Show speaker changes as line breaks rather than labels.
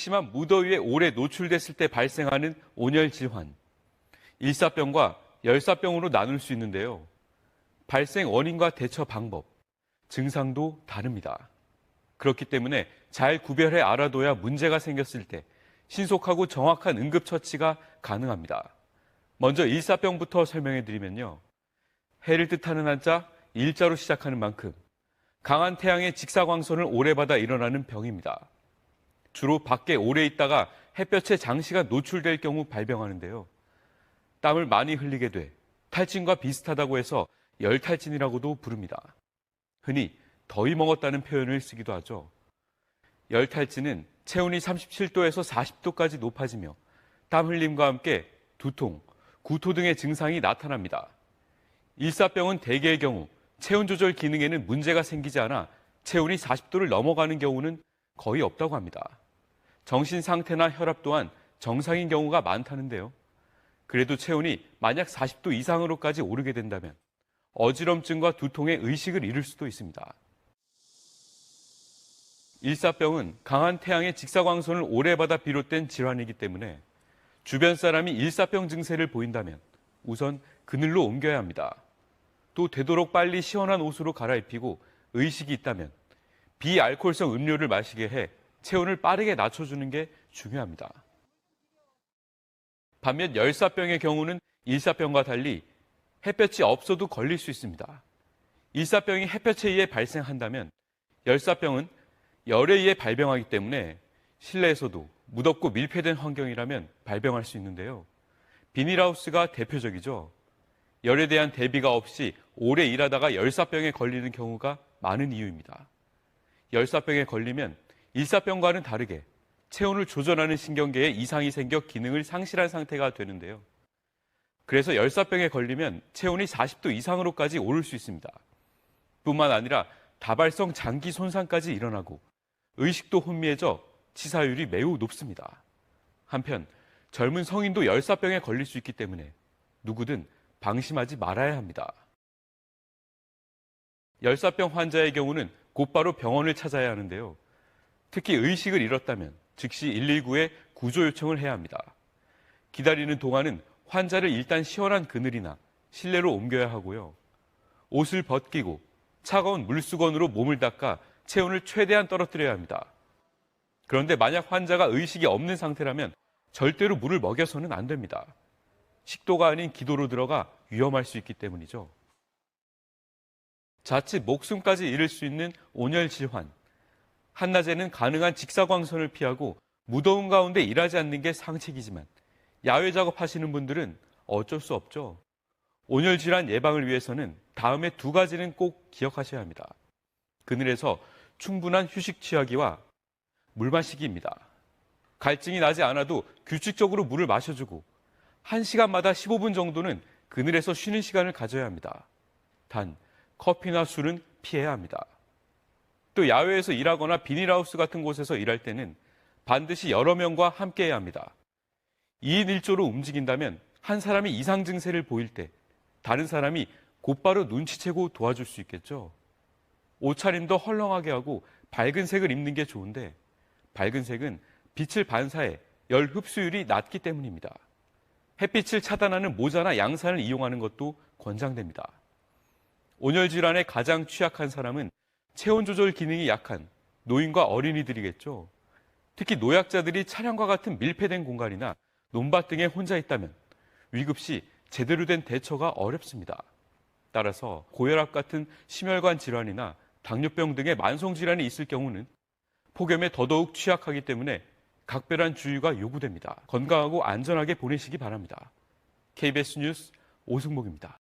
심한 무더위에 오래 노출됐을 때 발생하는 온열 질환. 일사병과 열사병으로 나눌 수 있는데요. 발생 원인과 대처 방법, 증상도 다릅니다. 그렇기 때문에 잘 구별해 알아둬야 문제가 생겼을 때 신속하고 정확한 응급처치가 가능합니다. 먼저 일사병부터 설명해 드리면요. 해를 뜻하는 한자, 일자로 시작하는 만큼 강한 태양의 직사광선을 오래 받아 일어나는 병입니다. 주로 밖에 오래 있다가 햇볕에 장시간 노출될 경우 발병하는데요. 땀을 많이 흘리게 돼 탈진과 비슷하다고 해서 열탈진이라고도 부릅니다. 흔히 더위 먹었다는 표현을 쓰기도 하죠. 열탈진은 체온이 37도에서 40도까지 높아지며 땀 흘림과 함께 두통, 구토 등의 증상이 나타납니다. 일사병은 대개의 경우 체온 조절 기능에는 문제가 생기지 않아 체온이 40도를 넘어가는 경우는 거의 없다고 합니다. 정신 상태나 혈압 또한 정상인 경우가 많다는데요. 그래도 체온이 만약 40도 이상으로까지 오르게 된다면 어지럼증과 두통에 의식을 잃을 수도 있습니다. 일사병은 강한 태양의 직사광선을 오래 받아 비롯된 질환이기 때문에 주변 사람이 일사병 증세를 보인다면 우선 그늘로 옮겨야 합니다. 또 되도록 빨리 시원한 옷으로 갈아입히고 의식이 있다면 비알코올성 음료를 마시게 해 체온을 빠르게 낮춰주는 게 중요합니다. 반면 열사병의 경우는 일사병과 달리 햇볕이 없어도 걸릴 수 있습니다. 일사병이 햇볕에 의해 발생한다면 열사병은 열에 의해 발병하기 때문에 실내에서도 무덥고 밀폐된 환경이라면 발병할 수 있는데요. 비닐하우스가 대표적이죠. 열에 대한 대비가 없이 오래 일하다가 열사병에 걸리는 경우가 많은 이유입니다. 열사병에 걸리면 일사병과는 다르게 체온을 조절하는 신경계에 이상이 생겨 기능을 상실한 상태가 되는데요. 그래서 열사병에 걸리면 체온이 40도 이상으로까지 오를 수 있습니다. 뿐만 아니라 다발성 장기 손상까지 일어나고 의식도 혼미해져 치사율이 매우 높습니다. 한편 젊은 성인도 열사병에 걸릴 수 있기 때문에 누구든 방심하지 말아야 합니다. 열사병 환자의 경우는 곧바로 병원을 찾아야 하는데요. 특히 의식을 잃었다면 즉시 119에 구조 요청을 해야 합니다. 기다리는 동안은 환자를 일단 시원한 그늘이나 실내로 옮겨야 하고요. 옷을 벗기고 차가운 물수건으로 몸을 닦아 체온을 최대한 떨어뜨려야 합니다. 그런데 만약 환자가 의식이 없는 상태라면 절대로 물을 먹여서는 안 됩니다. 식도가 아닌 기도로 들어가 위험할 수 있기 때문이죠. 자칫 목숨까지 잃을 수 있는 온열 질환. 한낮에는 가능한 직사광선을 피하고 무더운 가운데 일하지 않는 게 상책이지만 야외 작업하시는 분들은 어쩔 수 없죠. 온열 질환 예방을 위해서는 다음에 두 가지는 꼭 기억하셔야 합니다. 그늘에서 충분한 휴식 취하기와 물 마시기입니다. 갈증이 나지 않아도 규칙적으로 물을 마셔주고 1시간마다 15분 정도는 그늘에서 쉬는 시간을 가져야 합니다. 단 커피나 술은 피해야 합니다. 또 야외에서 일하거나 비닐하우스 같은 곳에서 일할 때는 반드시 여러 명과 함께 해야 합니다. 2인 1조로 움직인다면 한 사람이 이상 증세를 보일 때 다른 사람이 곧바로 눈치채고 도와줄 수 있겠죠. 옷차림도 헐렁하게 하고 밝은 색을 입는 게 좋은데 밝은 색은 빛을 반사해 열 흡수율이 낮기 때문입니다. 햇빛을 차단하는 모자나 양산을 이용하는 것도 권장됩니다. 온열 질환에 가장 취약한 사람은 체온 조절 기능이 약한 노인과 어린이들이겠죠. 특히 노약자들이 차량과 같은 밀폐된 공간이나 논밭 등에 혼자 있다면 위급시 제대로 된 대처가 어렵습니다. 따라서 고혈압 같은 심혈관 질환이나 당뇨병 등의 만성 질환이 있을 경우는 폭염에 더더욱 취약하기 때문에 각별한 주의가 요구됩니다. 건강하고 안전하게 보내시기 바랍니다. KBS 뉴스 오승복입니다.